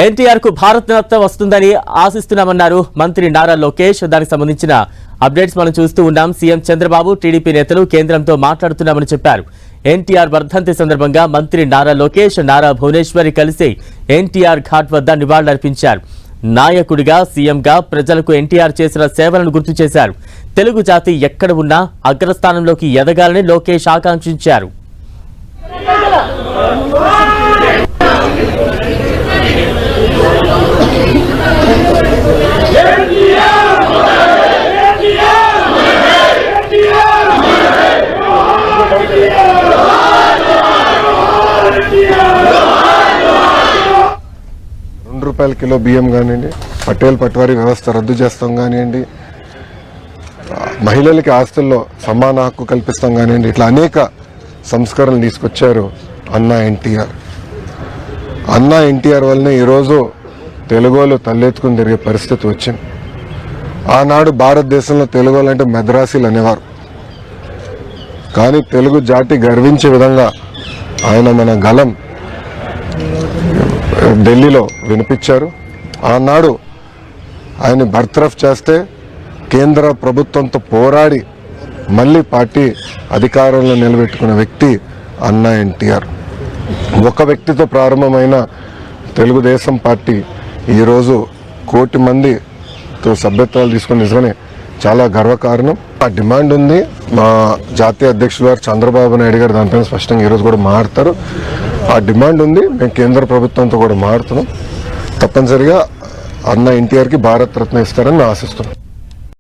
ఎన్టీఆర్ కు భారత రత్న వస్తుందని ఆశిస్తున్నామన్నారు మంత్రి నారా లోకేష్. దానికి సంబంధించిన అప్డేట్స్ మనం చూస్తూ ఉన్నాం. సీఎం చంద్రబాబు, టీడీపీ నేతలు కేంద్రంతో మాట్లాడుతున్నామని చెప్పారు. ఎన్టీఆర్ వర్ధంతి సందర్భంగా మంత్రి నారా లోకేష్, నారా భువనేశ్వరి కలిసి ఎన్టీఆర్ ఘాట్ వద్ద నివాళులర్పించారు. నాయకుడిగా, సీఎంగా ప్రజలకు ఎన్టీఆర్ చేసిన సేవలను గుర్తు చేశారు. తెలుగు జాతి ఎక్కడ ఉన్నా అగ్రస్థానంలోకి ఎదగాలని లోకేష్ ఆకాంక్షించారు. ₹2 కిలో బియ్యం కానివ్వండి, పటేల్ పట్వారీ వ్యవస్థ రద్దు చేస్తాం కానివ్వండి, మహిళలకి ఆస్తుల్లో సమాన హక్కు కల్పిస్తాం కానివ్వండి, ఇట్లా అనేక సంస్కరణలు తీసుకొచ్చారు అన్నా ఎన్టీఆర్. అన్నా ఎన్టీఆర్ వల్లనే ఈరోజు తెలుగోళ్ళు తలెత్తుకుని తిరిగే పరిస్థితి వచ్చింది. ఆనాడు భారతదేశంలో తెలుగోళ్ళు అంటే మద్రాసీలు అనేవారు. కానీ తెలుగు జాతి గర్వించే విధంగా ఆయన మన గలం ఢిల్లీలో వినిపించారు. ఆనాడు ఆయన బర్తరఫ్ చేస్తే కేంద్ర ప్రభుత్వంతో పోరాడి మళ్ళీ పార్టీ అధికారంలో నిలబెట్టుకున్న వ్యక్తి అన్నా ఎన్టీఆర్. ఒక వ్యక్తితో ప్రారంభమైన తెలుగుదేశం పార్టీ ఈరోజు 1 కోటి మందితో సభ్యత్వాలు తీసుకుని నిజమే చాలా గర్వకారణం. ఆ డిమాండ్ ఉంది. మా జాతీయ అధ్యక్షులు గారు చంద్రబాబు నాయుడు గారు దానిపైన స్పష్టంగా ఈరోజు కూడా మాట్లాడతారు. ఆ డిమాండ్ ఉంది. మేము కేంద్ర ప్రభుత్వంతో కూడా మాట్లాడుతున్నాం. తప్పనిసరిగా అన్న ఎన్టీఆర్కి భారత రత్న ఇస్తారని ఆశిస్తున్నాం.